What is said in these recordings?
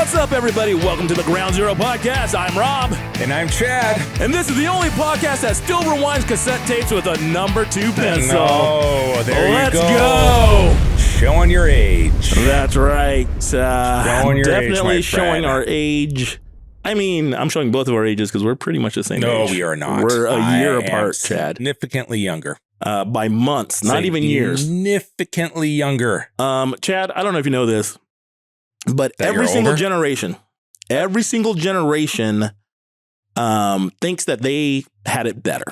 What's up, everybody? Welcome to the Ground Zero Podcast. I'm Rob. And I'm Chad. And this is the only podcast that still rewinds cassette tapes with a number 2 pencil. No, there Let's you go. Showing your age. That's right. Showing your definitely age, showing our age. I mean, I'm showing both of our ages because we're pretty much the same age. No, we are not. We're a year apart, Chad. Significantly younger. By months, not even years. Significantly younger. Chad, I don't know if you know this, but every single generation thinks that they had it better.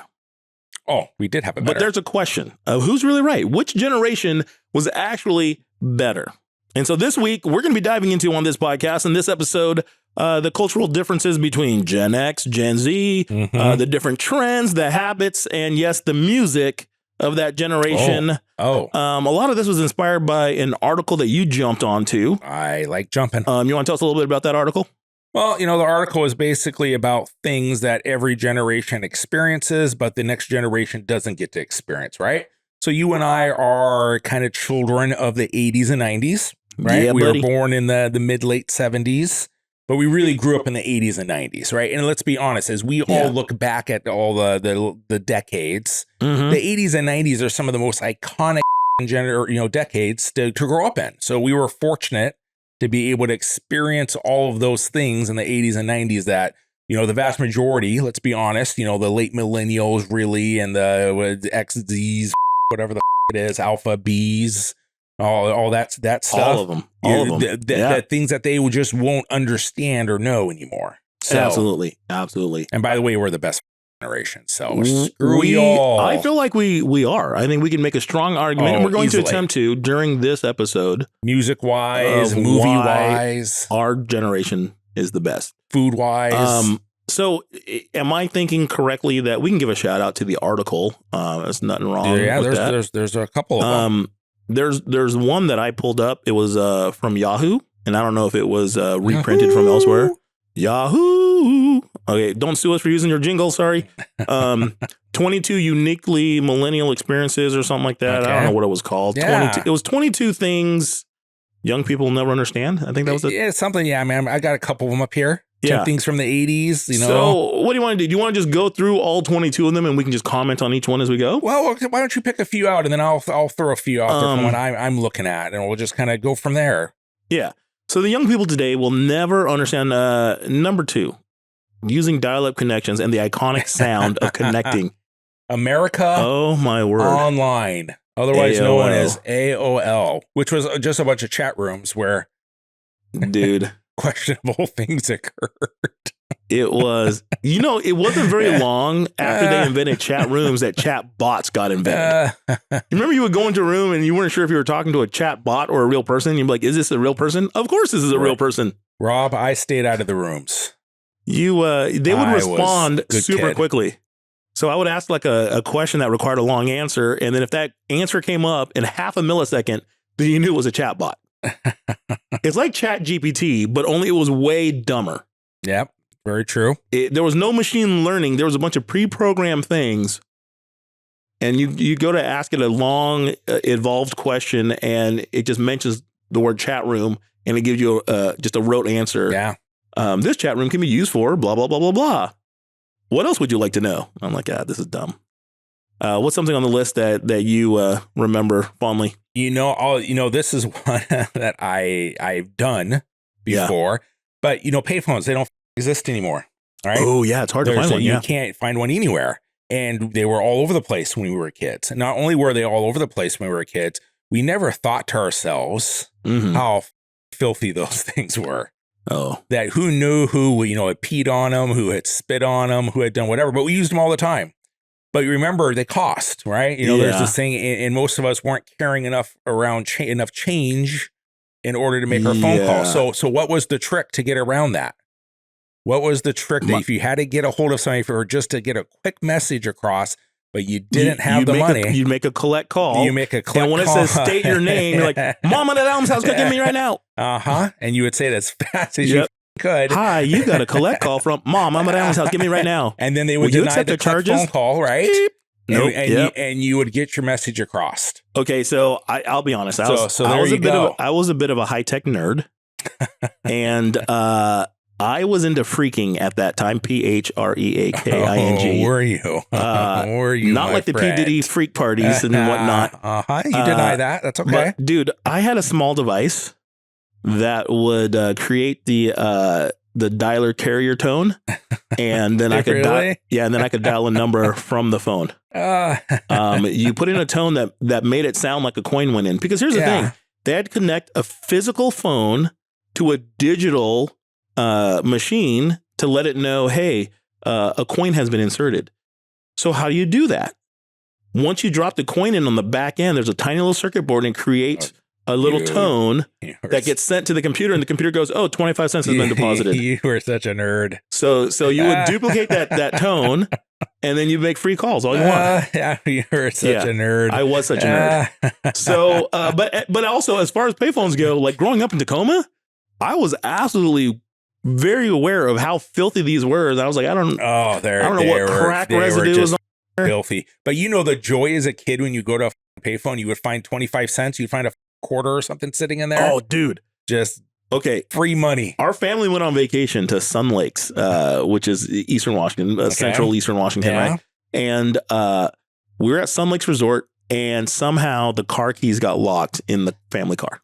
Oh, we did have it better. But there's a question of who's really right. Which generation was actually better? And so this week, we're going to be diving into on this podcast, in this episode, the cultural differences between Gen X, Gen Z, the different trends, the habits, and yes, the music of that generation. A lot of this was inspired by an article that you jumped onto. I like jumping. You want to tell us a little bit about that article? Well, you know, the article is basically about things that every generation experiences, but the next generation doesn't get to experience, right? So you and I are kind of children of the 80s and 90s, right? Yeah, we buddy. were born in the mid-late 70s, but we really grew up in the 80s and 90s, right? And let's be honest, as we all look back at all the decades, the 80s and 90s are some of the most iconic decades to grow up in. So we were fortunate to be able to experience all of those things in the 80s and 90s that, you know, the vast majority, let's be honest, you know, the late millennials really, and the XZs, whatever the it is, alpha Bs, all that stuff. All of them. The things that they just won't understand or know anymore. So, Absolutely. And by the way, we're the best generation. So screw y'all. I feel like we are. I think we can make a strong argument. And we're going to attempt to during this episode. Music wise, movie wise. Our generation is the best. Food wise. So am I thinking correctly that we can give a shout out to the article? There's nothing wrong with that. There's a couple of them. There's one that I pulled up. It was from Yahoo, and I don't know if it was reprinted from elsewhere. Yahoo. Okay, don't sue us for using your jingle. Sorry. 22 uniquely millennial experiences or something like that. Okay. I don't know what it was called. Yeah. 22, it was 22 things young people never understand. I think that was it. Yeah, something. Yeah, man. I got a couple of them up here. Yeah. Some things from the 80s, you know. So what do you want to do? Do you want to just go through all 22 of them and we can just comment on each one as we go? Well, why don't you pick a few out and then I'll throw a few out there from what I'm looking at, and we'll just kind of go from there. Yeah. So the young people today will never understand number 2, using dial-up connections and the iconic sound of connecting. America. Oh my word. Online, otherwise known as AOL, which was just a bunch of chat rooms where, dude, questionable things occurred. It was, you know, it wasn't very long after they invented chat rooms that chat bots got invented. You remember you would go into a room and you weren't sure if you were talking to a chat bot or a real person. You'd be like, is this a real person? Of course this is a real person. Rob, I stayed out of the rooms. They would respond super quickly. So I would ask like a question that required a long answer. And then if that answer came up in half a millisecond, then you knew it was a chat bot. It's like Chat GPT, but only it was way dumber. Yep, very true. There was no machine learning. There was a bunch of pre-programmed things. And you go to ask it a long, evolved question, and it just mentions the word chat room, and it gives you just a rote answer. Yeah. This chat room can be used for blah, blah, blah, blah, blah. What else would you like to know? I'm like, this is dumb. What's something on the list that you remember fondly? You know, this is one that I've done before, but you know, payphones, they don't exist anymore. Right? Oh yeah, it's hard to find one. You can't find one anywhere, and they were all over the place when we were kids. And not only were they all over the place when we were kids, we never thought to ourselves how filthy those things were. Oh, that who knew who, you know, had peed on them, who had spit on them, who had done whatever, but we used them all the time. But you remember, they cost, right? You know, there's this thing, and most of us weren't carrying enough around enough change in order to make our phone call. So what was the trick to get around that? What was the trick that if you had to get a hold of somebody for just to get a quick message across, but you didn't have the money? You'd make a collect call. You make a collect call. And when it says state your name, you're like, Mom at Adam's house, get me right now. And you would say it as fast as you could. Hi, you got a collect call from Mom. I'm at Alan's house. Get me right now. And then they would deny the charges? Phone call, right? Beep. Nope. And you would get your message across. Okay, so I'll be honest. I was a bit of a high tech nerd. And I was into freaking at that time. PHREAKING. Were you? Were you? Not like the P. Diddy freak parties and whatnot. You deny that. That's okay. But, dude, I had a small device that would create the dialer carrier tone, and then I could and then I could dial a number from the phone. You put in a tone that made it sound like a coin went in. Because here's the thing: they had to connect a physical phone to a digital machine to let it know, hey, a coin has been inserted. So how do you do that? Once you drop the coin in on the back end, there's a tiny little circuit board and creates a little tone that gets sent to the computer, and the computer goes, oh, 25 cents has been deposited. You were such a nerd. So you would duplicate that tone, and then you make free calls all you want. Yeah, you were such a nerd. I was such a nerd. So, but also as far as payphones go, like growing up in Tacoma, I was absolutely very aware of how filthy these were. And I was like, I don't know what crack residue was on there. Filthy. But you know the joy as a kid when you go to a payphone, you would find 25 cents, you'd find a quarter or something sitting in there. Oh, dude. Just free money. Our family went on vacation to Sun Lakes, which is Eastern Washington, central Eastern Washington, right? And we were at Sun Lakes Resort, and somehow the car keys got locked in the family car.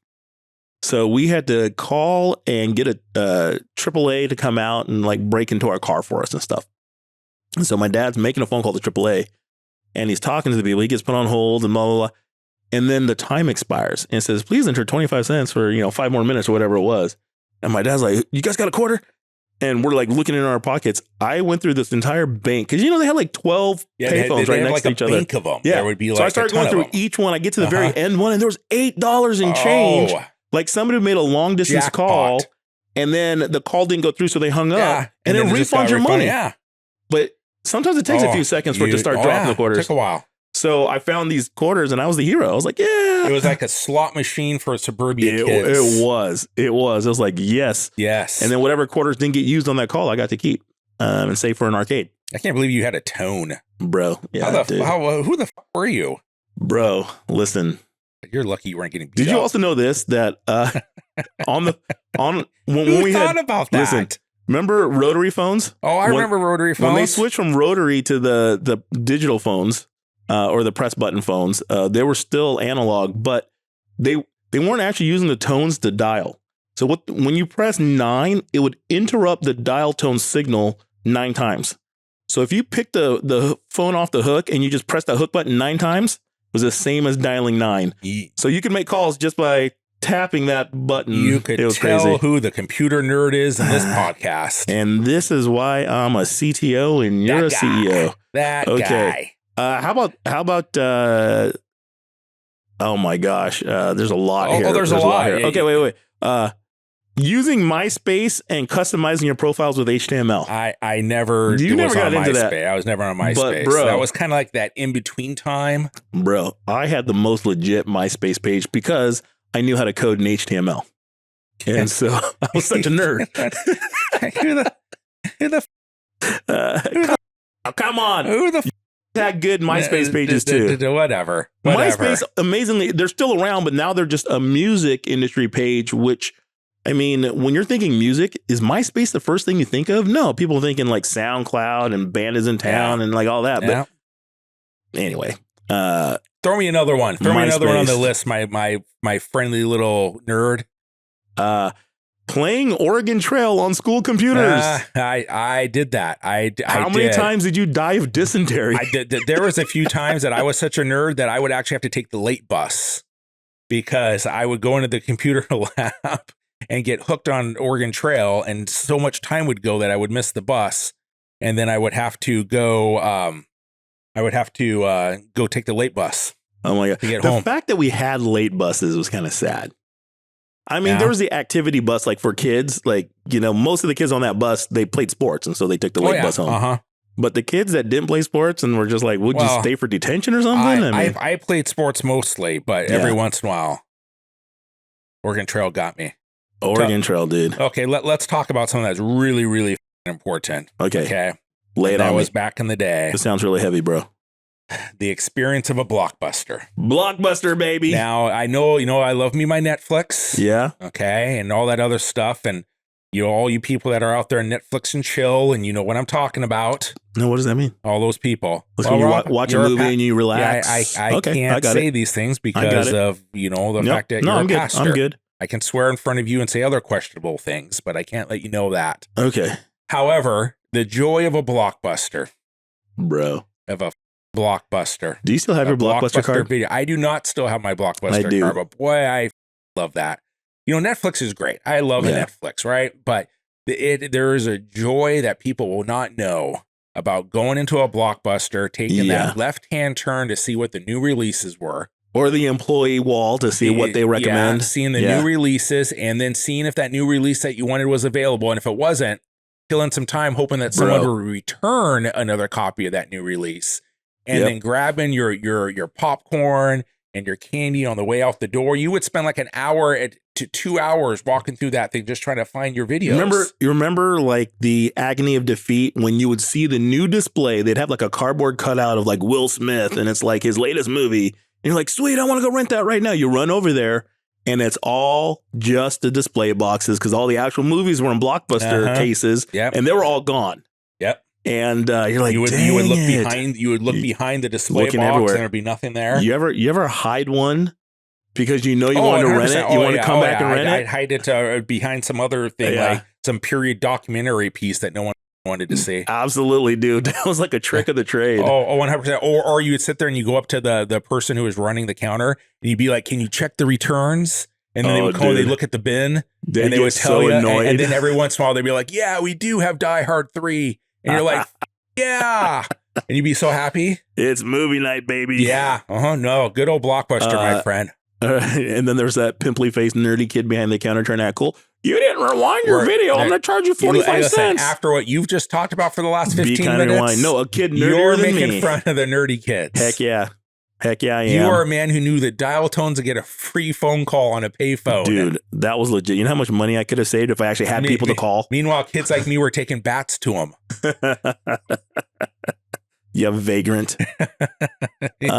So we had to call and get a AAA to come out and like break into our car for us and stuff. And so my dad's making a phone call to AAA, and he's talking to the people. He gets put on hold and blah, blah, blah. And then the time expires and it says, please enter 25 cents for, 5 more minutes or whatever it was. And my dad's like, you guys got a quarter? And we're like looking in our pockets. I went through this entire bank because, they had like 12 payphones right next to each other. Bank of them. Yeah. There would be like so I started going through each one. I get to the very end one, and there was $8 in change. Like somebody made a long distance call, and then the call didn't go through, so they hung up, and then refund your money. Yeah. But sometimes it takes a few seconds for it to start dropping the quarters. It took a while. So I found these quarters, and I was the hero. I was like, yeah. It was like a slot machine for suburbia kids. It was. I was like, yes. Yes. And then whatever quarters didn't get used on that call, I got to keep and save for an arcade. I can't believe you had a tone. Bro. Yeah, who the fuck were you? Bro, listen. You're lucky you weren't getting beat Did you also know this, that when we thought about that? Listen, remember rotary phones? Oh, I remember rotary phones. When they switched from rotary to the digital phones, or the press button phones, they were still analog, but they weren't actually using the tones to dial. So when you press 9, it would interrupt the dial tone signal 9 times. So if you pick the phone off the hook and you just press the hook button 9 times, it was the same as dialing 9. So you could make calls just by tapping that button. You could tell crazy. Who the computer nerd is in this podcast. And this is why I'm a CTO and you're a CEO. That guy. How about oh my gosh, there's a lot here. Oh, there's a lot here. Okay, wait. Using MySpace and customizing your profiles with HTML. I never got into that. I was never on MySpace. But bro, that was kind of like that in between time. Bro, I had the most legit MySpace page because I knew how to code in HTML. And so I was such a nerd. Come on. Who the had good MySpace pages too. Whatever. MySpace, amazingly, they're still around, but now they're just a music industry page, which, I mean, when you're thinking music, is MySpace the first thing you think of? No, people are thinking like SoundCloud and Band is in Town and like all that. Yeah. But anyway, throw me another one. Throw me another one on the list. My friendly little nerd. Playing Oregon Trail on school computers. I did that. How many times did you die of dysentery? I did. There was a few times that I was such a nerd that I would actually have to take the late bus because I would go into the computer lab and get hooked on Oregon Trail, and so much time would go that I would miss the bus, and then I would have to go. Go take the late bus. Oh my god! The fact that we had late buses was kind of sad. I mean, there was the activity bus, like for kids, like, most of the kids on that bus, they played sports. And so they took the late bus home. But the kids that didn't play sports and were just like, would you stay for detention or something? I played sports mostly, but every once in a while, Oregon Trail got me. Oregon Trail, dude. Okay, let's talk about something that's really, really important. Okay. Okay. Lay it on me. That was back in the day. This sounds really heavy, bro. The experience of a Blockbuster. Blockbuster, baby. Now, I know, I love me my Netflix. Yeah. Okay. And all that other stuff. And, all you people that are out there Netflix and chill, and you know what I'm talking about. No, what does that mean? All those people. When you watch a movie and you relax. Yeah, I can't say these things because of, the fact that you're a pastor. I'm good. I can swear in front of you and say other questionable things, but I can't let you know that. Okay. However, the joy of a Blockbuster. Bro. Of a Blockbuster. Do you still have your Blockbuster card? Video. I do not still have my Blockbuster card, but boy, I love that. Netflix is great. I love Netflix, right? But there is a joy that people will not know about going into a Blockbuster, taking that left-hand turn to see what the new releases were. Or the employee wall to see what they recommend. Yeah, seeing the new releases and then seeing if that new release that you wanted was available. And if it wasn't, killing some time hoping that someone will return another copy of that new release. And then grabbing your popcorn and your candy on the way out the door. You would spend like an hour to 2 hours walking through that thing just trying to find your videos. You remember like the agony of defeat when you would see the new display? They'd have like a cardboard cutout of like Will Smith and it's like his latest movie. And you're like, sweet, I want to go rent that right now. You run over there and it's all just the display boxes because all the actual movies were in Blockbuster cases and they were all gone. Yep. And you're like, you would look behind the display box everywhere. And there'd be nothing there. You ever hide one because you want to rent it? You want to come back and rent it? I'd hide it behind some other thing, like some period documentary piece that no one wanted to see. Absolutely, dude. That was like a trick of the trade. 100%. Or you would sit there and you go up to the person who is running the counter and you'd be like, can you check the returns? And then they would call, they look at the bin and they would tell you. And then every once in a while they'd be like, yeah, we do have Die Hard 3. And you're like, yeah. And you'd be so happy. It's movie night, baby. Yeah. No, good old Blockbuster, my friend. And then there's that pimply faced nerdy kid behind the counter trying to act cool. You didn't rewind your video. I'm going to charge you 45 cents. After what you've just talked about for the last 15 minutes. Rewind. No, a kid nerdier you're than making me. fun of the nerdy kids. Heck yeah, I am. You are a man who knew the dial tones to get a free phone call on a payphone. Dude, that was legit. You know how much money I could have saved if I actually had people to call? Meanwhile, kids like me were taking bats to them. You vagrant. Good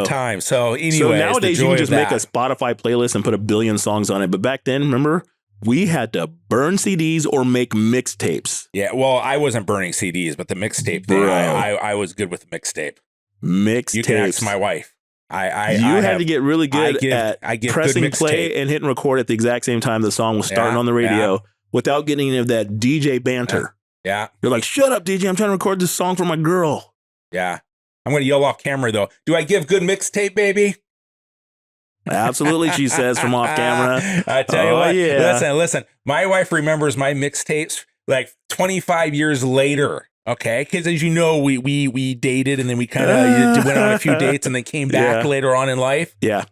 time. So anyway, nowadays you can just make a Spotify playlist and put 1 billion songs on it. But back then, remember, we had to burn CDs or make mixtapes. Yeah, well, I wasn't burning CDs, but the mixtape thing, I was good with the mixtape. Mixtapes. You can ask my wife. You had to get really good at pressing play and hitting record at the exact same time the song was starting on the radio without getting any of that DJ banter. Yeah. You're like, shut up, DJ. I'm trying to record this song for my girl. Yeah. I'm going to yell off camera, though. Do I give good mixtape, baby? Absolutely, she says from off camera. I tell you what. Yeah. Listen. My wife remembers my mixtapes like 25 years later. Okay, because as you know, we dated and then we kind of went on a few dates and then came back later on in life. Yeah.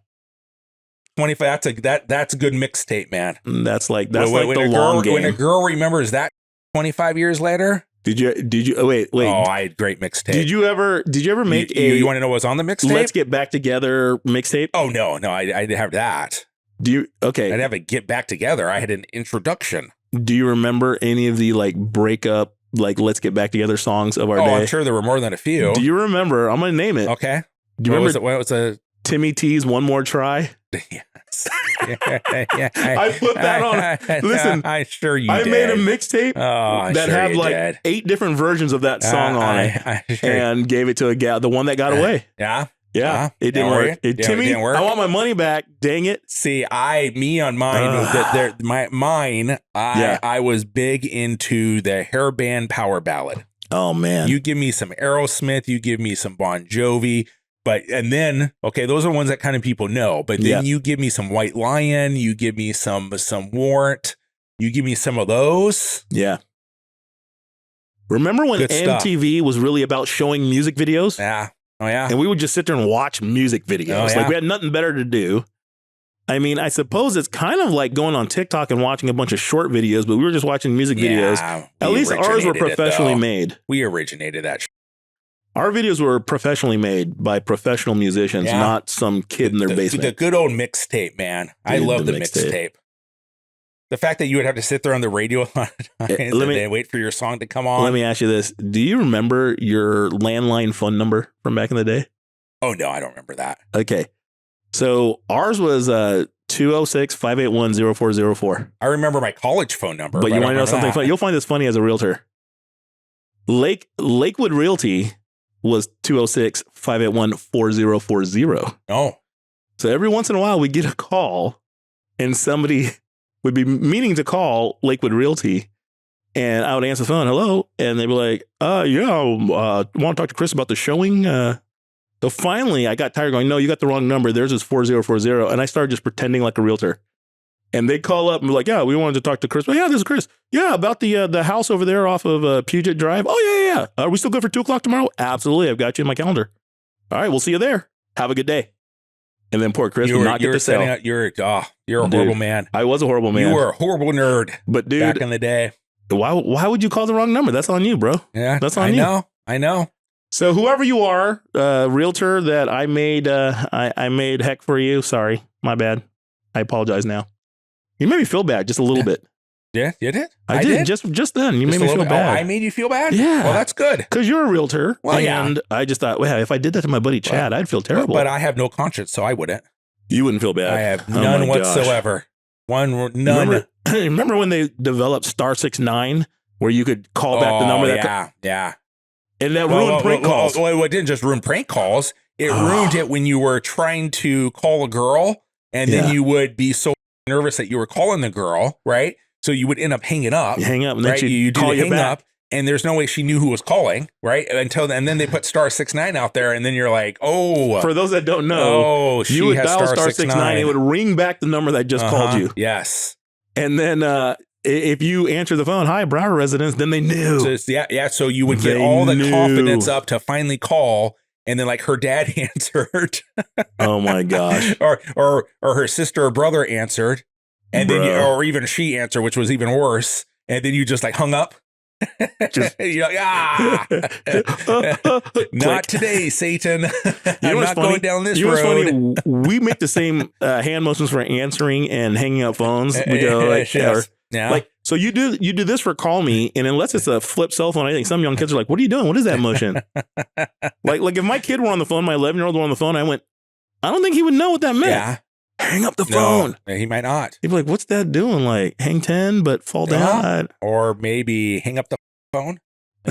25. That's a good mixtape, man. That's like the long game. When a girl remembers that 25 years later. Did you wait. Oh, I had great mixtape. Did you ever make you want to know what's on the mixtape? Let's Get Back Together mixtape? Oh, no, I didn't have that. Okay. I didn't have a Get Back Together. I had an introduction. Do you remember any of the like breakup, like Let's Get Back Together songs of our day? I'm sure there were more than a few. Do you remember? I'm going to name it. Okay. Do you remember? What was a Timmy T's One More Try? Yes. I put that on. Listen, I made a mixtape that had like 8 different versions of that song on it, and gave it to a gal, the one that got away. Yeah. It didn't work. Timmy, it didn't work. I want my money back. Dang it. See, on mine, I was big into the hair band power ballad. Oh man. You give me some Aerosmith, you give me some Bon Jovi. And then, okay, those are ones that kind of people know. But then you give me some White Lion, you give me some Warrant, you give me some of those. Yeah. Remember when MTV was really about showing music videos? Yeah. Oh, yeah. And we would just sit there and watch music videos. Like we had nothing better to do. I mean, I suppose it's kind of like going on TikTok and watching a bunch of short videos, but we were just watching music videos. At least ours were professionally made. We originated that shit. Our videos were professionally made by professional musicians, not some kid in their basement. The good old mixtape, man. Dude, I love the mixtape. The fact that you would have to sit there on the radio a lot of times and then wait for your song to come on. Let me ask you this. Do you remember your landline phone number from back in the day? Oh, no, I don't remember that. Okay. So ours was 206-581-0404. I remember my college phone number. But you want to know something funny? You'll find this funny as a realtor. Lakewood Realty was 206-581-4040. Oh. So every once in a while we get a call and somebody would be meaning to call Lakewood Realty, and I would answer the phone, hello, and they'd be like, want to talk to Chris about the showing? So finally, I got tired going, no, you got the wrong number. Theirs is 4040, and I started just pretending like a realtor. And they call up and be like, yeah, we wanted to talk to Chris. Well, yeah, this is Chris. Yeah, about the house over there off of Puget Drive. Oh, yeah. Are we still good for 2 o'clock tomorrow? Absolutely. I've got you in my calendar. All right, we'll see you there. Have a good day. And then poor Chris would not get the sale. You're a horrible man. I was a horrible man. You were a horrible nerd. But dude, back in the day. Why would you call the wrong number? That's on you, bro. Yeah, that's on you. I know. So whoever you are, realtor that I made, I made heck for you. Sorry, my bad. I apologize now. You made me feel bad just a little bit. Yeah, you did? I did. Just then. You made me feel bad. Oh, I made you feel bad? Yeah. Well, that's good. Because you're a realtor. Well, and I just thought, well, if I did that to my buddy Chad, I'd feel terrible. But I have no conscience, so I wouldn't. You wouldn't feel bad. I have none whatsoever. None. Remember when they developed Star 69, where you could call back the number? Yeah. And that ruined prank calls. Well, it didn't just ruin prank calls. It ruined it when you were trying to call a girl, and then you would be so nervous that you were calling the girl, right? So you would end up hanging up. You hang up, and then right? she'd call you back. And there's no way she knew who was calling, right? And then they put star 69 out there, and then you're like, oh. For those that don't know, you would dial star 69. It would ring back the number that just called you. Yes. And then if you answer the phone, hi, Broward residents, then they knew. So so you would get all the confidence up to finally call, and then like her dad answered. Oh my gosh. or her sister or brother answered, and then or even she answered, which was even worse. And then you just like hung up. You're like, not today, Satan. I'm not going down this road. Funny? We make the same hand motions for answering and hanging up phones. We go like, like, so you do this for call me, and unless it's a flip cell phone, I think some young kids are like, "What are you doing? What is that motion?" like if my kid were on the phone, my 11-year-old were on the phone, I went, I don't think he would know what that meant. Yeah. Hang up the phone. No, he might not. He'd be like, what's that doing? Like hang 10, but fall down. Or maybe hang up the phone.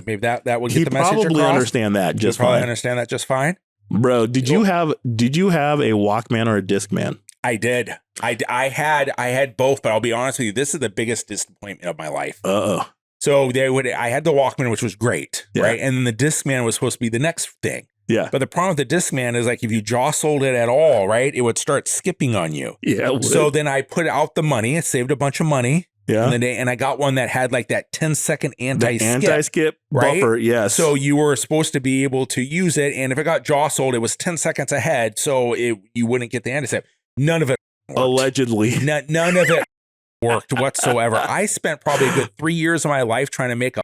Maybe that would get the message across. He'd probably understand that just fine. Understand that just fine. Bro, did you have a Walkman or a Discman? I did. I had both, but I'll be honest with you, this is the biggest disappointment of my life. Uh-oh. So I had the Walkman, which was great, right? And then the Discman was supposed to be the next thing. Yeah. But the problem with the Discman is like if you jostled it at all, right, it would start skipping on you. Yeah. So then I put out the money. It saved a bunch of money. Yeah. And I got one that had like that 10-second anti-skip right? buffer. Yes. So you were supposed to be able to use it. And if it got jostled, it was 10 seconds ahead. So you wouldn't get the anti-skip. None of it worked. Allegedly. None of it worked whatsoever. I spent probably a good 3 years of my life trying to make a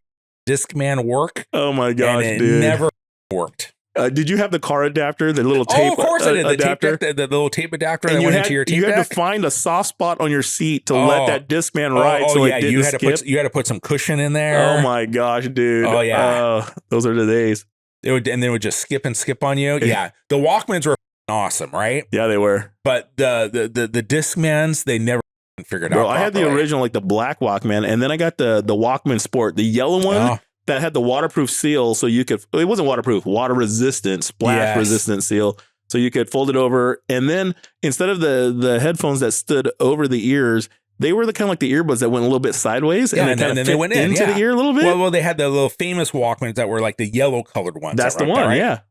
Discman work. Oh my gosh, and it dude. never worked. Did you have the car adapter, the little tape? Of course I did. Adapter? The little tape adapter that went into your tape deck. You had to find a soft spot on your seat to let that Discman ride. It didn't skip. You had to put some cushion in there. Oh my gosh, dude. Oh yeah. Those are the days. And then it would just skip on you. Yeah. The Walkmans were awesome, right? Yeah, they were. But the Discmans, they never figured out. Bro, I had the original, like the black Walkman, and then I got the Walkman Sport, the yellow one. That had the waterproof seal, so you could, it wasn't waterproof, water resistant, splash resistant seal. So you could fold it over. And then instead of the headphones that stood over the ears, they were the kind of like the earbuds that went a little bit sideways. Yeah, and then they went into the ear a little bit. Well, they had the little famous Walkmans that were like the yellow colored ones. That's the one, yeah.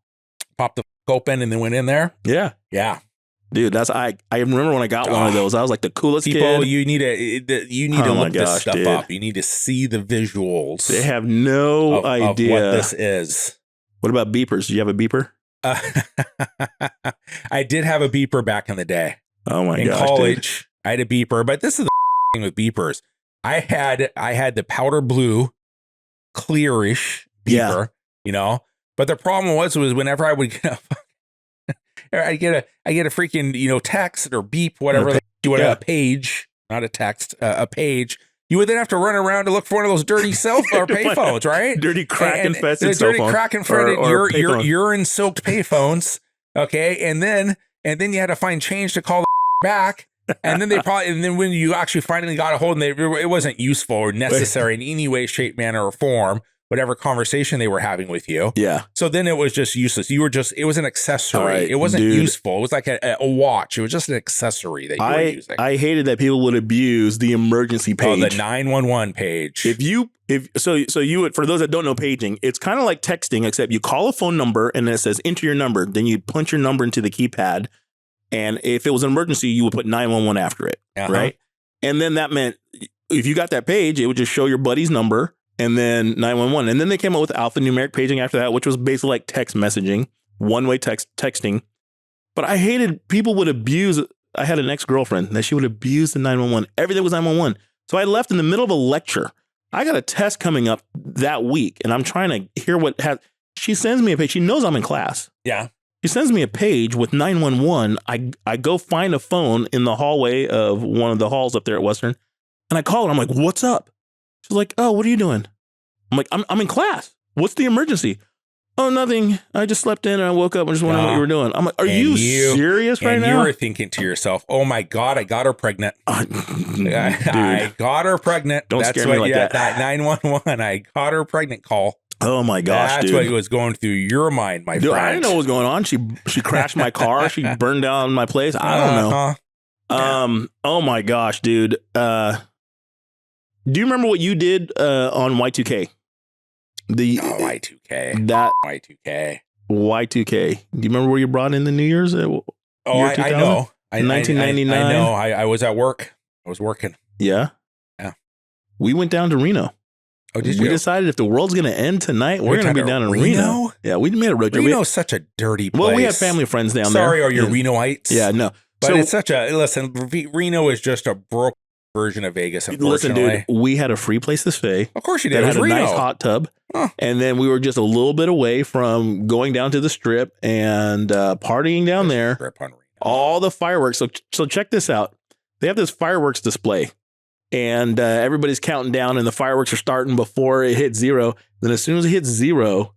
Popped the open and then went in there. Yeah. Yeah. Dude, I remember when I got one of those. I was like the coolest kid. You need to look this stuff up. You need to see the visuals. They have no idea of what this is. What about beepers? Do you have a beeper? I did have a beeper back in the day. Oh my gosh! In college, I had a beeper, but this is the thing with beepers. I had the powder blue, clearish beeper, you know. But the problem was whenever I would get I get a freaking text or beep whatever you want a page not a text, a page. You would then have to run around to look for one of those dirty cell or payphones, right? Dirty crack infested cell phone. Dirty crack infested urine soaked payphones. Okay, and then you had to find change to call the back. And then when you actually finally got a hold, and it wasn't useful or necessary in any way, shape, manner, or form, whatever conversation they were having with you. Yeah. So then it was just useless. It was an accessory. Right, it wasn't useful. It was like a watch. It was just an accessory that you were using. I hated that people would abuse the emergency page. Oh, the 911 page. So you would, for those that don't know paging, it's kind of like texting, except you call a phone number and then it says enter your number. Then you punch your number into the keypad. And if it was an emergency, you would put 911 after it, right? And then that meant if you got that page, it would just show your buddy's number and then 911. And then they came up with alphanumeric paging after that, which was basically like text messaging, one-way texting. But I hated people would abuse. I had an ex-girlfriend that she would abuse the 911. Everything was 911. So I left in the middle of a lecture. I got a test coming up that week, and I'm trying to hear what has. She sends me a page. She knows I'm in class. Yeah. She sends me a page with 911. I go find a phone in the hallway of one of the halls up there at Western, and I call her. I'm like, "What's up?" She's like, "Oh, what are you doing?" I'm like, "I'm in class. What's the emergency?" "Oh, nothing. I just slept in and I woke up and just wondering what you were doing." I'm like, "Are you serious right now?" And you were thinking to yourself, "Oh my God, I got her pregnant. I got her pregnant." Don't scare me like that. That 911, I got her pregnant call. Oh my gosh, That's what was going through your mind, my friend. I didn't know what was going on. She crashed my car. She burned down my place. I don't know. Oh my gosh, dude. Do you remember what you did on Y2K? Y2K. That Y2K. Y2K. Do you remember where you brought in the New Year's? I know. 1999. I know. I was at work. I was working. Yeah. Yeah. We went down to Reno. Oh, did we you? decided if the world's going to end tonight, we're going to be down in Reno. Yeah, we made a road trip. Reno's such a dirty place. Well, we had family friends down there. Sorry, are you Renoites? Yeah, no. But it's such a, listen, Reno is just a broke version of Vegas, unfortunately. Listen, dude, we had a free place to stay. Of course you did. It was had a Reno. nice hot tub. Huh. And then we were just a little bit away from going down to the strip and partying down there. Strip on Reno. All the fireworks. So check this out. They have this fireworks display. And everybody's counting down and the fireworks are starting before it hits zero. Then as soon as it hits zero,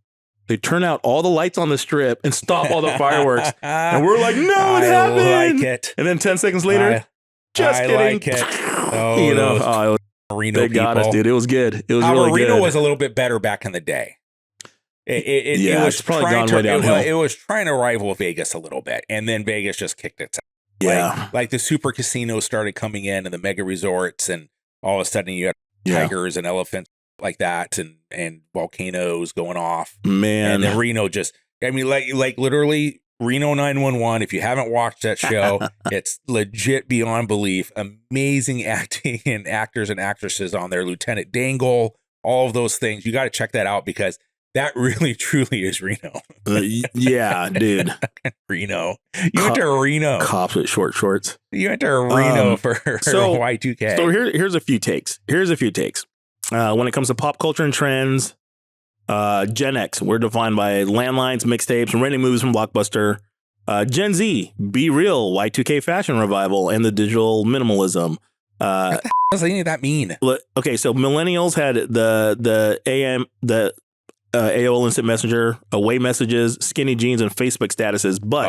they turn out all the lights on the strip and stop all the fireworks. And we're like, no, it happened. I like it. And then 10 seconds later, just kidding. I like it. Oh, Reno they got us, dude. It was good. It was really good. Reno was a little bit better back in the day. It was probably gone way downhill. It was trying to rival Vegas a little bit. And then Vegas just kicked its ass. Yeah. Like the super casinos started coming in and the mega resorts, and all of a sudden you had tigers and elephants like that and volcanoes going off. Man. And then Reno like literally Reno 911. If you haven't watched that show, it's legit beyond belief. Amazing acting and actors and actresses on there. Lieutenant Dangle, all of those things. You got to check that out because that really, truly is Reno. Yeah, dude. Reno. You went to Reno. Cops with short shorts. You went to Reno for Y2K. So here's a few takes. When it comes to pop culture and trends, Gen X, we're defined by landlines, mixtapes, and renting movies from Blockbuster. Gen Z, Be Real, Y2K fashion revival, and the digital minimalism. What the hell does any of that mean? Okay, so millennials had the AOL Instant Messenger, away messages, skinny jeans, and Facebook statuses. But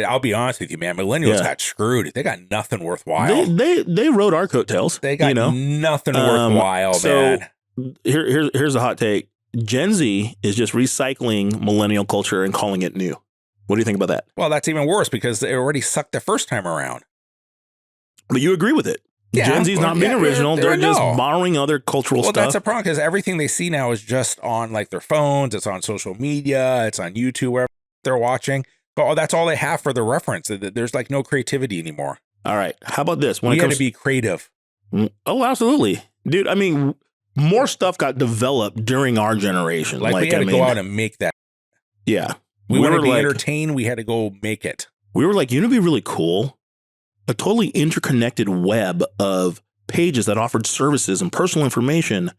I'll be honest with you, man. Millennials got screwed. They got nothing worthwhile. They rode our coattails. They got nothing worthwhile, man. Here's a hot take. Gen Z is just recycling millennial culture and calling it new. What do you think about that? Well, that's even worse because they already sucked the first time around. But you agree with it. Yeah, Gen Z's not being original. They're just borrowing other cultural stuff. Well, that's a problem because everything they see now is just on like their phones. It's on social media. It's on YouTube, wherever they're watching. But that's all they have for the reference. There's like no creativity anymore. All right. How about this? We had to be creative. Oh, absolutely. Dude, I mean, more stuff got developed during our generation. Like we had to go out and make that. Yeah. We wanted to be entertained. We had to go make it. We were like, you know, it'd be really cool. A totally interconnected web of pages that offered services and personal information.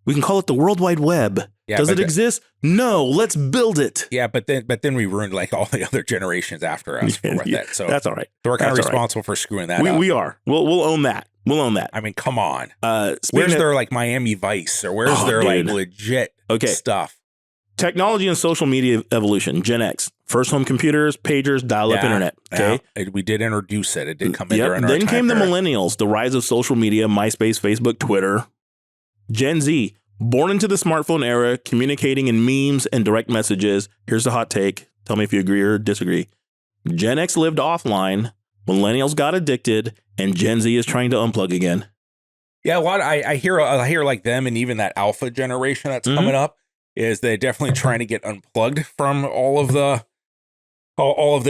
We can call it the World Wide Web. Yeah, Does it exist? No, let's build it. Yeah, but then we ruined like all the other generations after us for that. So that's all right. So we're kind of responsible for screwing that up. We are. We'll own that. We'll own that. I mean, come on. Where's their like Miami Vice or where's their like legit stuff? Technology and social media evolution. Gen X. First home computers, pagers, dial-up internet. Okay. Yeah. We did introduce it. It did come in during our Then time came the period. millennials, the rise of social media, MySpace, Facebook, Twitter. Gen Z. Born into the smartphone era, communicating in memes and direct messages. Here's the hot take. Tell me if you agree or disagree. Gen X lived offline. Millennials got addicted, and Gen Z is trying to unplug again. Yeah, a lot. I hear like them, and even that alpha generation that's coming up is they're definitely trying to get unplugged from all of the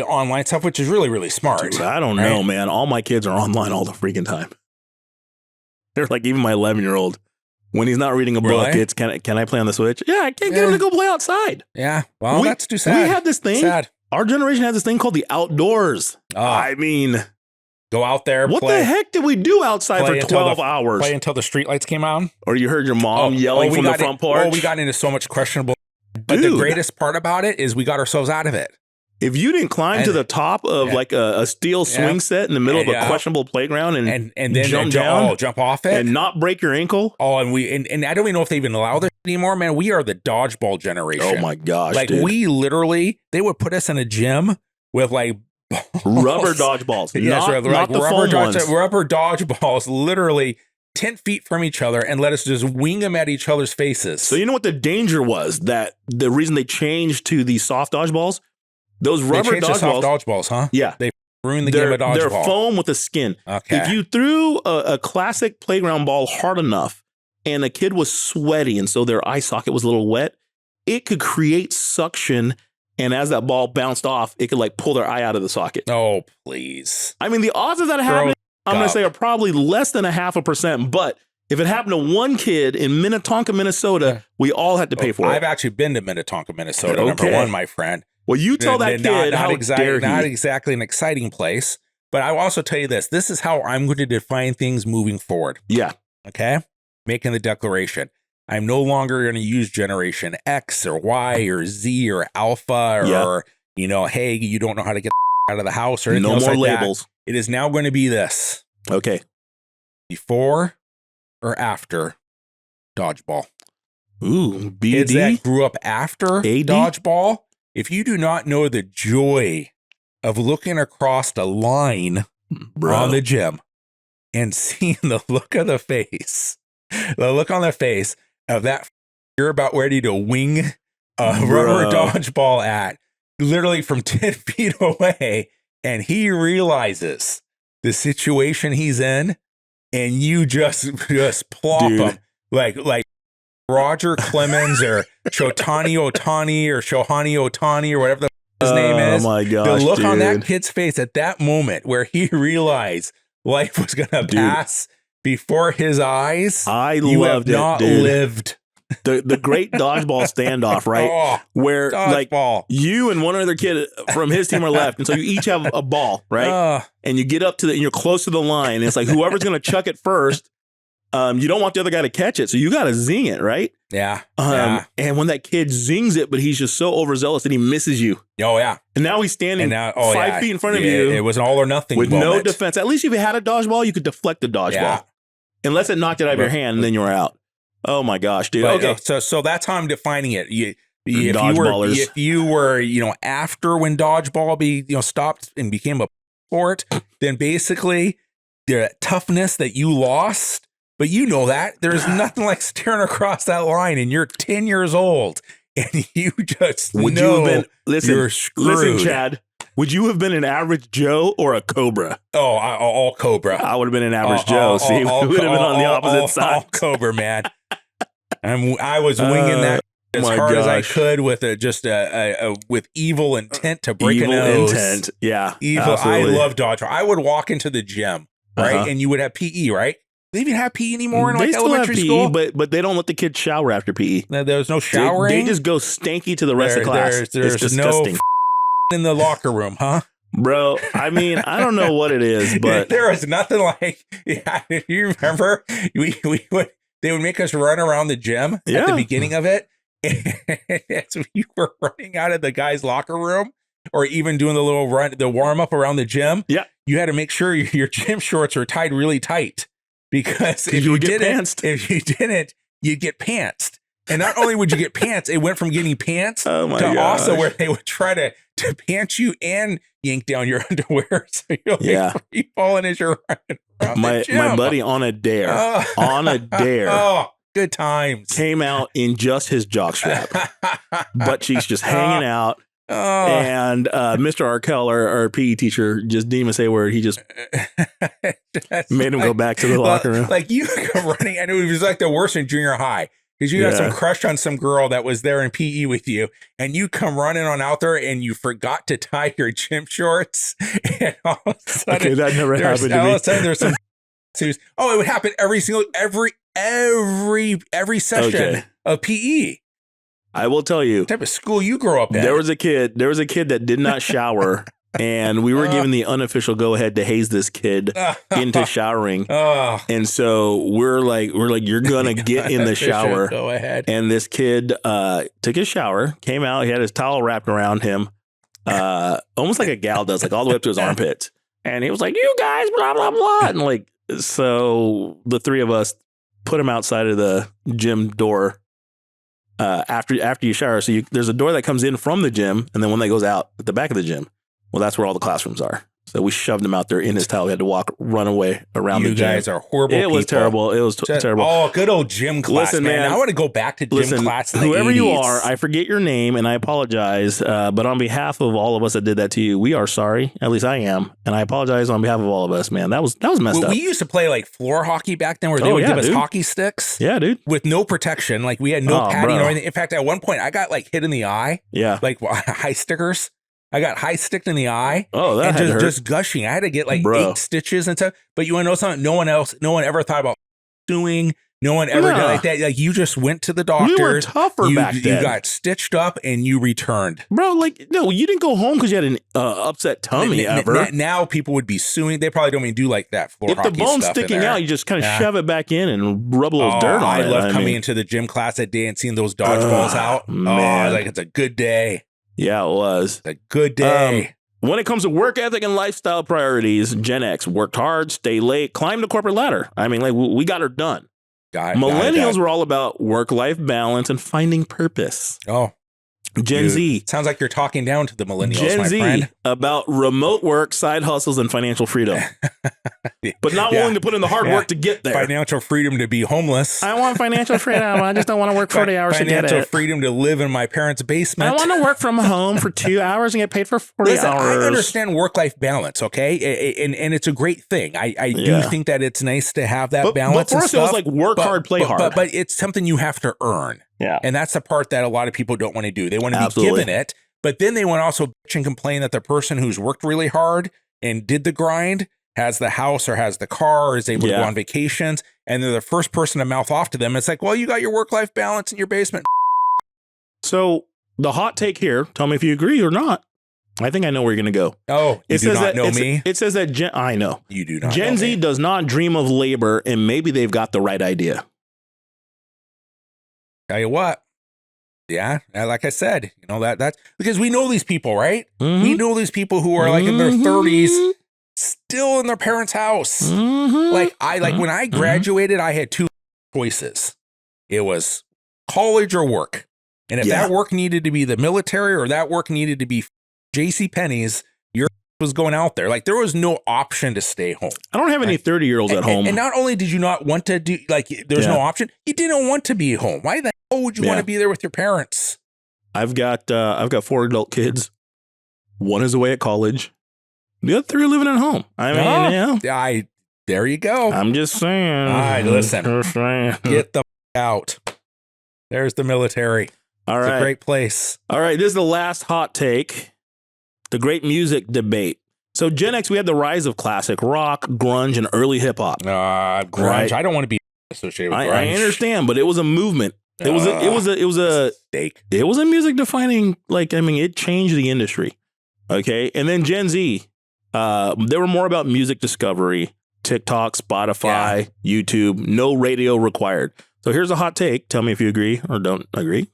online stuff, which is really, really smart. Dude, I don't know, man. All my kids are online all the freaking time. They're like, even my 11-year-old, when he's not reading a book, it's can I play on the Switch? Yeah, I can't get him to go play outside. Yeah, well, that's too sad. We had this thing. Sad. Our generation had this thing called the outdoors. I mean, go out there. What the heck did we do outside for 12 hours? Play until the streetlights came on? Or you heard your mom yelling from the front porch? Oh, we got into so much questionable. But the greatest part about it is we got ourselves out of it. If you didn't climb to the top of like a steel swing set in the middle of a questionable playground and then jump off it and not break your ankle. Oh, and I don't even know if they even allow this anymore, man. We are the dodgeball generation. Oh my gosh. Like we literally, they would put us in a gym with like rubber dodgeballs. Yes, not the foam ones. Rubber dodgeballs, literally 10 feet from each other, and let us just wing them at each other's faces. So you know what the danger was? That the reason they changed to these soft dodgeballs? Those rubber dodgeballs, huh? Yeah. They ruined the game of dodgeball. They're foam with a skin. Okay. If you threw a classic playground ball hard enough and a kid was sweaty and so their eye socket was a little wet, it could create suction. And as that ball bounced off, it could like pull their eye out of the socket. Oh, please. I mean, the odds of that happening, I'm going to say, are probably less than 0.5%. But if it happened to one kid in Minnetonka, Minnesota, we all had to pay for it. I've actually been to Minnetonka, Minnesota, number one, my friend. Well, you tell that kid how dare he. Not exactly an exciting place, but I will also tell you this. This is how I'm going to define things moving forward. Yeah. Okay? Making the declaration. I'm no longer going to use Generation X or Y or Z or Alpha or, hey, you don't know how to get out of the house or anything else like labels. That. It is now going to be this. Okay. Before or after dodgeball. Ooh, BD? Kids that grew up after AD? dodgeball. If you do not know the joy of looking across the line on the gym and seeing the look on the face of that you're about ready to wing a rubber dodgeball at, literally from 10 feet away, and he realizes the situation he's in, and you just plop him like Roger Clemens or Shohei Ohtani or whatever his name is. Oh my gosh, the look on that kid's face at that moment where he realized life was going to pass before his eyes. You have not lived. The great dodgeball standoff, right? Where dodgeball. Like you and one other kid from his team are left. And so you each have a ball, right? And you get up and you're close to the line. And it's like whoever's going to chuck it first. You don't want the other guy to catch it, so you got to zing it, right? Yeah. And when that kid zings it, but he's just so overzealous that he misses you. Oh, yeah. And now he's standing 5 feet in front of you. It was an all or nothing with moment. No defense. At least if you had a dodgeball, you could deflect the dodgeball. Yeah. Unless it knocked it out of your hand, and then you were out. Oh my gosh, dude. But, okay. So that's how I'm defining it. If you were after when dodgeball stopped and became a sport, then basically the toughness that you lost. But you know that there's nothing like staring across that line, and you're 10 years old, and you just you're screwed. Listen, Chad. Would you have been an average Joe or a Cobra? Oh, all Cobra. I would have been an average Joe. See, we would have been on the opposite side. All Cobra, man. I was winging that as hard as I could with with evil intent to break a nose. Evil intent, yeah. Evil. Absolutely. I love dodgeball. I would walk into the gym, right, and you would have PE, right? They even have PE anymore in like elementary school, but they don't let the kids shower after PE. There's no showering. They just go stanky to the rest of class. There's it's disgusting. No in the locker room, huh? Bro, I mean, I don't know what it is, but there is nothing like. Yeah, you remember they would make us run around the gym at the beginning of it. So we were running out of the guy's locker room, or even doing the little run, the warm up around the gym. Yeah, you had to make sure your gym shorts are tied really tight. because if you you would get didn't, pantsed. if you didn't, you'd get pantsed. And not only would you get pants, it went from getting pants Oh my to gosh. also where they would try to pants you and yank down your underwear. So you're like Yeah. free falling as you're running around the gym. My buddy on a dare, Oh, good times. came out in just his jockstrap, butt cheeks just hanging out. Oh. And Mr. Arkell, our PE teacher, just didn't even say a word. He just made him go back to the locker room. Like you come running, and it was like the worst in junior high. Because you had some crush on some girl that was there in PE with you, and you come running on out there, and you forgot to tie your gym shorts, and all of a sudden, Okay, that never happened to all me. of a sudden, there's some. Oh, it would happen every session of PE. I will tell you, What type of school you grow up in? there was a kid that did not shower, and we were given the unofficial go ahead to haze this kid into showering. Oh, And so we're like, you're gonna get in the shower. Go ahead. And this kid took his shower, came out, he had his towel wrapped around him, almost like a gal does, like all the way up to his armpits. And he was like, "You guys, blah blah blah," and like, so the three of us put him outside of the gym door. After you shower, so there's a door that comes in from the gym, and then one that goes out at the back of the gym. Well, that's where all the classrooms are. So we shoved him out there in his towel. He had to run away around the gym. You guys are horrible. It was terrible. It was terrible. Oh, good old gym class, Listen, man. I want to go back to gym class. In the Whoever 80s. you are, I forget your name, and I apologize. But on behalf of all of us that did that to you, we are sorry. At least I am, and I apologize on behalf of all of us. Man, that was messed up. We used to play like floor hockey back then, where they would give us hockey sticks. Yeah, dude. With no protection, like we had no padding or anything. In fact, at one point, I got like hit in the eye. Yeah, like high stickers. I got high sticked in the eye. Oh, that and hurt. Just gushing. I had to get like 8 stitches and stuff. But you want to know something? No one ever thought about doing. No one ever did like that. Like you just went to the doctor. We were tougher back then. You got stitched up and you returned. Bro, like, no, you didn't go home because you had an upset tummy ever. Now people would be suing. They probably don't even do like that floor hockey stuff. If the bone's sticking out, you just kind of shove it back in and rub a little dirt on it. I love coming into the gym class that day and seeing those dodgeballs out. Man. Like it's a good day. Yeah, it was. It's a good day. When it comes to work ethic and lifestyle priorities, Gen X worked hard, stay late, climbed the corporate ladder. I mean, like, we got her done. Millennials were all about work-life balance and finding purpose. Oh. Gen Z. Sounds like you're talking down to the millennials, Gen Z, my friend. about remote work, side hustles, and financial freedom. But not willing to put in the hard work to get there. Financial freedom to be homeless. I want financial freedom. I just don't want to work 40 hours to get it. Financial freedom to live in my parents' basement. I want to work from home for 2 hours and get paid for 40 hours. I understand work-life balance, okay? And it's a great thing. I do think that it's nice to have that balance. But for us, it was like work hard, play hard. But it's something you have to earn. Yeah. And that's the part that a lot of people don't want to do. They want to be given it, but then they want to also bitch and complain that the person who's worked really hard and did the grind has the house or has the car or is able to go on vacations. And they're the first person to mouth off to them. It's like, well, you got your work-life balance in your basement. So the hot take here, tell me if you agree or not. I think I know where you're going to go. Oh, you do not know me? It says that I know. You do not Gen Z does not dream of labor, and maybe they've got the right idea. Tell you what. Yeah, like I said, that's because we know these people, right? Mm-hmm. We know these people who are like in their 30s, still in their parents' house. Mm-hmm. Like when I graduated, I had 2 choices. It was college or work. And if that work needed to be the military or that work needed to be JCPenney's, your was going out there. Like there was no option to stay home. I don't have any 30-year-olds at home. And not only did you not want to do, like there's no option, you didn't want to be home. Why the hell would you want to be there with your parents? I've got 4 adult kids. 1 is away at college. The other 3 are living at home. I mean, there you go. I'm just saying. All right, listen. Get the out. There's the military. All right. It's a great place. All right, this is the last hot take. The great music debate. So Gen X, we had the rise of classic rock, grunge, and early hip hop. Grunge. Right? I don't want to be associated with grunge. I understand, but it was a movement. It was a music defining, like, I mean, it changed the industry. Okay. And then Gen Z, they were more about music discovery, TikTok, Spotify, YouTube, no radio required. So here's a hot take. Tell me if you agree or don't agree.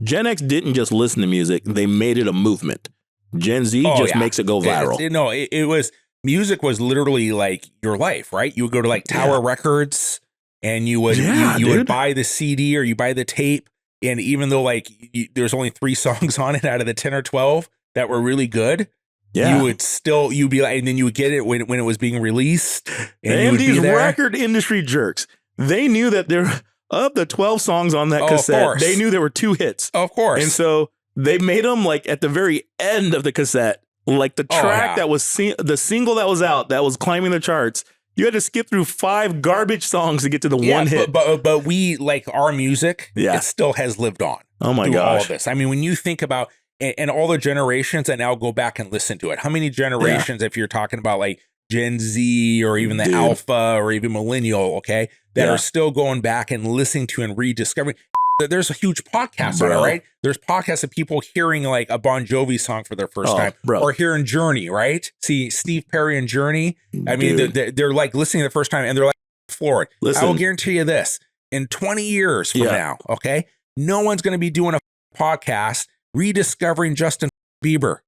Gen X didn't just listen to music. They made it a movement. Gen Z makes it go viral. It was music was literally like your life, right? You would go to like Tower Records and you would you would buy the CD or you buy the tape. And even though like there's only 3 songs on it out of the 10 or 12 that were really good, you would still, you'd be like, and then you would get it when it was being released. And these record industry jerks, they knew that there, of the 12 songs on that cassette, they knew there were 2 hits. Of course. And so they made them like at the very end of the cassette, like the track that was the single that was out, that was climbing the charts. You had to skip through 5 garbage songs to get to the one hit. But we, like our music, it still has lived on. Oh my gosh. All of this. I mean, when you think about, and all the generations that now go back and listen to it, how many generations, if you're talking about like Gen Z or even the Alpha or even Millennial, okay, that are still going back and listening to and rediscovering. There's a huge podcast on it, right? There's podcasts of people hearing like a Bon Jovi song for their first time or hearing Journey, right? See Steve Perry and Journey. I mean, they're like listening the first time and they're like floored. I will guarantee you this, in 20 years from now, okay, no one's going to be doing a podcast rediscovering Justin Bieber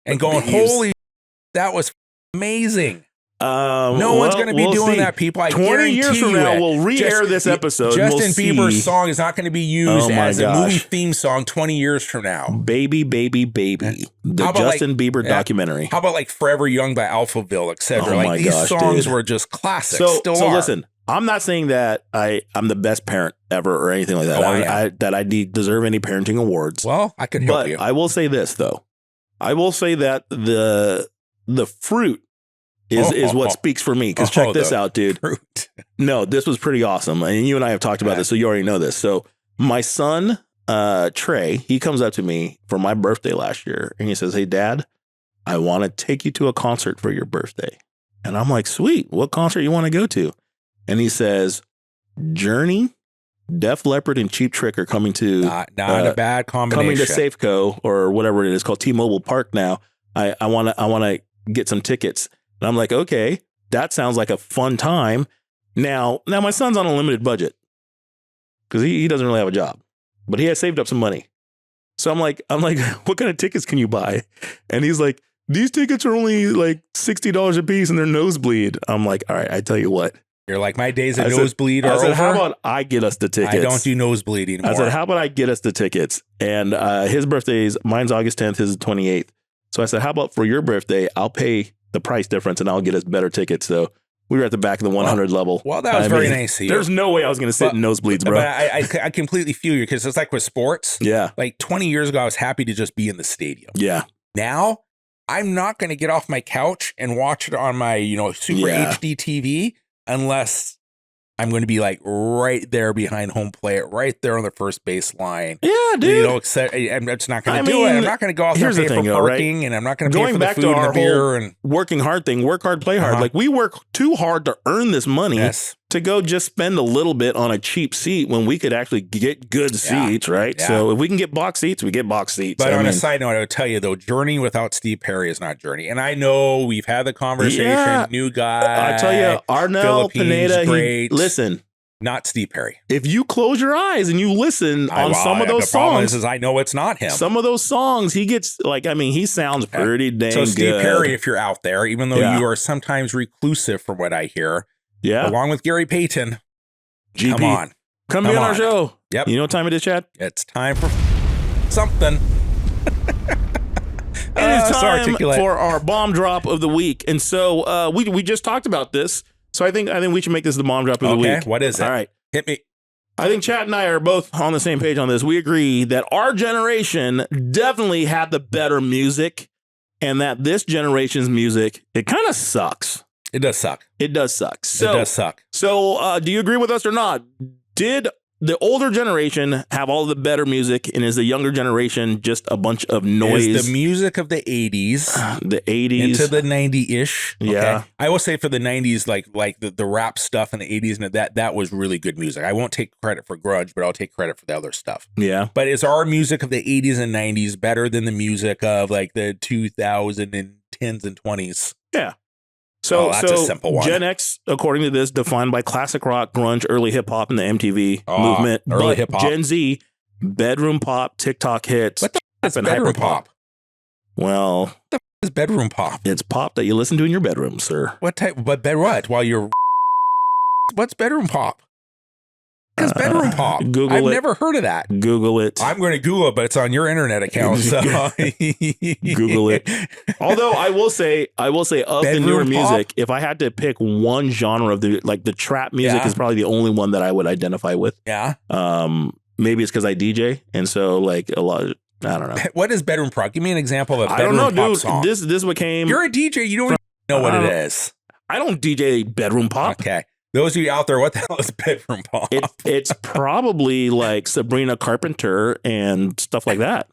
and going, holy, that was amazing. No one's going to be doing that, people. I 20 years from now, we'll re-air this episode. Justin Bieber's song is not going to be used as a movie theme song 20 years from now. Baby, Baby, Baby. The Justin Bieber documentary. How about like Forever Young by Alphaville, etc.? Like these songs were just classics. So listen, I'm not saying that I'm the best parent ever or anything like that. That I deserve any parenting awards. Well, I could help you. I will say this, though. I will say that the fruit is what speaks for me. Because check this out, dude. Fruit. No, this was pretty awesome. And you and I have talked about this, so you already know this. So my son, Trey, he comes up to me for my birthday last year and he says, "Hey, Dad, I want to take you to a concert for your birthday." And I'm like, "Sweet. What concert you want to go to?" And he says, "Journey, Def Leppard, and Cheap Trick are coming to not a bad combination. Coming to Safeco or whatever it is called T-Mobile Park now. I want to get some tickets." And I'm like, "Okay, that sounds like a fun time." Now my son's on a limited budget because he doesn't really have a job, but he has saved up some money. So I'm like, "What kind of tickets can you buy?" And he's like, "These tickets are only like $60 a piece and they're nosebleed." I'm like, "All right, I tell you what." You're like, my days of nosebleed are over. I said, "How about I get us the tickets?" I don't do nosebleed anymore. I said, "How about I get us the tickets?" And his birthday's, mine's August 10th, his is 28th. So I said, "How about for your birthday, I'll pay the price difference and I'll get us better tickets." So we were at the back of the 100 level. Well, that was very nice of you. There's no way I was going to sit in nosebleeds, bro. But I completely feel you because it's like with sports. Yeah. Like 20 years ago, I was happy to just be in the stadium. Yeah. Now, I'm not going to get off my couch and watch it on my, super HD TV unless I'm going to be like right there behind home plate, right there on the first baseline. Yeah, dude. I'm just not going to do it. I'm not going to go out there and pay for parking, and I'm not going to pay for the food and the beer. And working hard thing, work hard, play hard. Like we work too hard to earn this money to go just spend a little bit on a cheap seat when we could actually get good seats, right? Yeah. So if we can get box seats, we get box seats. But on a side note, I would tell you though, Journey without Steve Perry is not Journey. And I know we've had the conversation. New guy. I tell you, Arnel Pineda, great. Listen. Not Steve Perry. If you close your eyes and you listen on some of those songs, is I know it's not him. Some of those songs, he gets he sounds pretty dang good. So Steve Perry, if you're out there, even though you are sometimes reclusive from what I hear, along with Gary Payton, GP, come be on our show. Yep. You know what time it is, Chad? It's time for something. It is time for our bomb drop of the week, and so we just talked about this. So I think we should make this the bomb drop of the week. Okay, what is it? All right. Hit me. I think Chad and I are both on the same page on this. We agree that our generation definitely had the better music and that this generation's music, it kind of sucks. It does suck. It does suck. So, it does suck. So do you agree with us or not? Did the older generation have all the better music, and is the younger generation just a bunch of noise? Is the music of the 80s. The 80s. Into the 90-ish. Okay? Yeah. I will say for the 90s, like the rap stuff in the 80s, and that was really good music. I won't take credit for Grudge, but I'll take credit for the other stuff. Yeah. But is our music of the 80s and 90s better than the music of like the 2010s and 20s? Yeah. So that's a simple one. Gen X, according to this, defined by classic rock, grunge, early hip hop, and the MTV movement. Early hip hop. Gen Z, bedroom pop, TikTok hits. What the f is bedroom pop? Well, what the f is bedroom pop? It's pop that you listen to in your bedroom, sir. What type? But what? While you're what's bedroom pop? Because bedroom pop. Google I've it. never heard of that. Google it. I'm going to Google it, but it's on your internet account. So Google it. Although I will say of the newer music, if I had to pick one genre of the trap music is probably the only one that I would identify with. Yeah. Maybe it's because I DJ, and so like a lot of, I don't know. What is bedroom pop? Give me an example of a bedroom I don't know, pop dude. song. This became. You're a DJ. You don't even know what it is. I don't DJ bedroom pop. Okay. Those of you out there, what the hell is bedroom pop? It's probably like Sabrina Carpenter and stuff like that.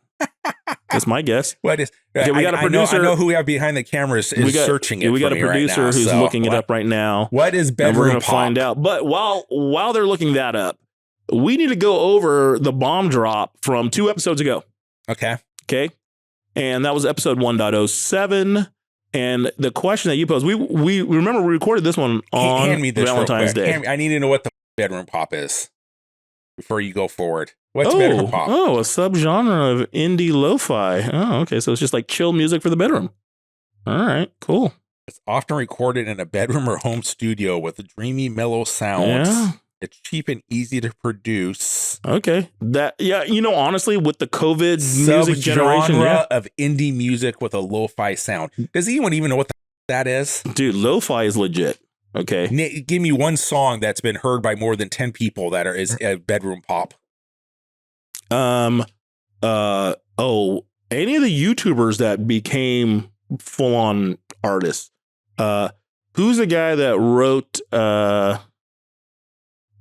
That's my guess. What is? Okay, we got a producer. I know who we have behind the cameras is searching it. We got a producer right now, who's looking it up right now. What is bedroom pop? We're going to pop? find out. But while they're looking that up, we need to go over the bomb drop from 2 episodes ago. Okay. And that was episode 1.07. And the question that you posed, we remember we recorded this one on Hand me this Valentine's Day. I need to know what the bedroom pop is before you go forward. What's bedroom pop? Oh, a subgenre of indie lo-fi. Oh, okay. So it's just like chill music for the bedroom. All right, cool. It's often recorded in a bedroom or home studio with a dreamy, mellow sounds. Yeah. It's cheap and easy to produce. Okay. Honestly, with the COVID music generation, of indie music with a lo-fi sound. Does anyone even know what that is? Dude, lo-fi is legit. Okay. Give me one song that's been heard by more than 10 people that is bedroom pop. Any of the YouTubers that became full-on artists. Who's the guy that wrote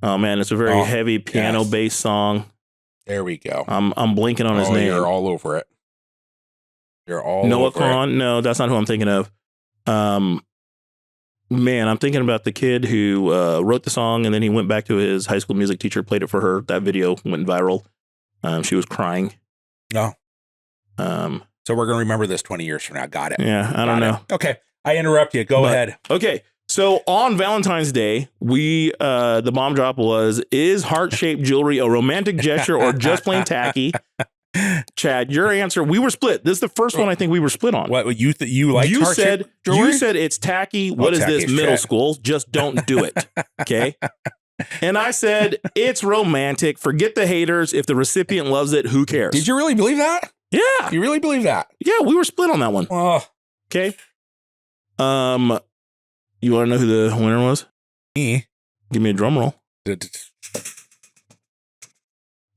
oh man, it's a very heavy piano-based song. There we go. I'm blanking on his name. You're all over it. Noah Kahan? No, that's not who I'm thinking of. Man, I'm thinking about the kid who wrote the song, and then he went back to his high school music teacher, played it for her. That video went viral. She was crying. No. So we're going to remember this 20 years from now. Got it. Yeah, I don't know. Okay. I interrupt you. Go ahead. Okay. So on Valentine's Day, the bomb drop was, is heart-shaped jewelry a romantic gesture or just plain tacky? Chad, your answer, we were split. This is the first one I think we were split on. What you like? You said it's tacky. What is this, middle school? Just don't do it. Okay. And I said, it's romantic. Forget the haters. If the recipient loves it, who cares? Did you really believe that? Yeah. You really believe that? Yeah, we were split on that one. Okay. You want to know who the winner was? Me. Give me a drum roll.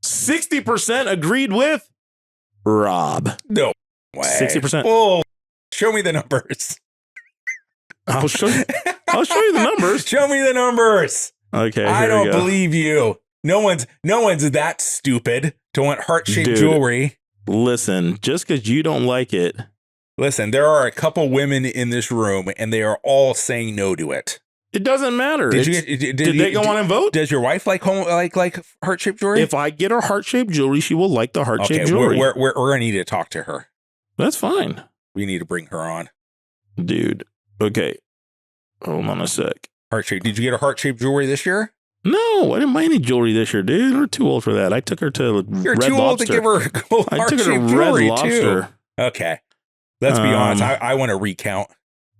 60% agreed with Rob. No way. 60%. Oh, show me the numbers. I'll show you the numbers. Show me the numbers. Okay. I don't believe you. No one's that stupid to want heart-shaped jewelry. Listen, just because you don't like it. Listen, there are a couple women in this room, and they are all saying no to it. It doesn't matter. Did they go on and vote? Does your wife like heart-shaped jewelry? If I get her heart-shaped jewelry, she will like the heart-shaped jewelry. We're going to need to talk to her. That's fine. We need to bring her on. Dude. Okay. Hold on a sec. Heart-shaped. Did you get her heart-shaped jewelry this year? No, I didn't buy any jewelry this year, dude. We're too old for that. I took her to Red Lobster. You're too old to give her heart-shaped jewelry, too. Okay. Let's be honest. I want to recount.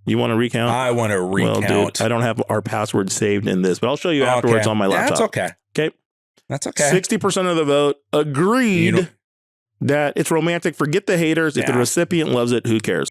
You want to recount? I want to recount. Well, dude, I don't have our password saved in this, but I'll show you afterwards on my laptop. That's okay. Okay. That's okay. 60% of the vote agreed that it's romantic. Forget the haters. If the recipient loves it, who cares?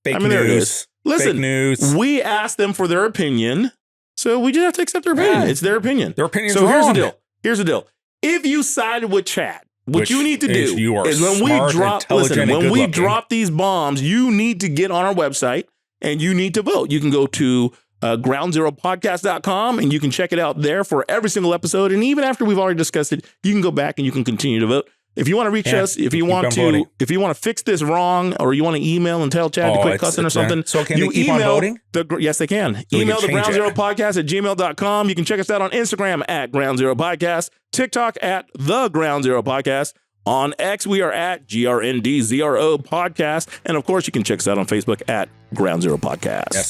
Fake news. There it is. Listen, fake news. We asked them for their opinion, so we just have to accept their opinion. It's their opinion. Their opinion's wrong. Here's the deal. If you sided with Chad, what you need to do is when we drop these bombs, you need to get on our website and you need to vote. You can go to groundzeropodcast.com and you can check it out there for every single episode. And even after we've already discussed it, you can go back and you can continue to vote. If you want to reach us, if you want to fix this wrong, or you want to email and tell Chad to quit cussing or something, so can they keep on voting? Yes, they can. So email the Ground Zero Podcast at gmail.com. You can check us out on Instagram at Ground Zero Podcast, TikTok at The Ground Zero Podcast. On X, we are at GRNDZRO Podcast. And of course, you can check us out on Facebook at Ground Zero Podcast. Yeah,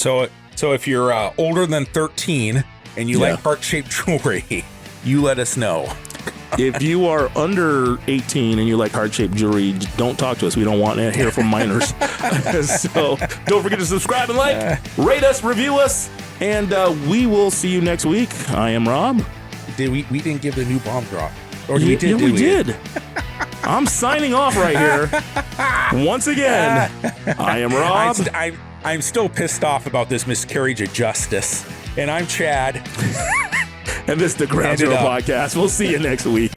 so if you're older than 13 and you like heart-shaped jewelry, you let us know. If you are under 18 and you like heart-shaped jewelry, don't talk to us. We don't want to hear from minors. So don't forget to subscribe and like, rate us, review us, and we will see you next week. I am Rob. We didn't give the new bomb drop. Or we did? We did. I'm signing off right here. Once again, I am Rob. I'm still pissed off about this miscarriage of justice. And I'm Chad. And this is the Ground Zero Podcast. We'll see you next week.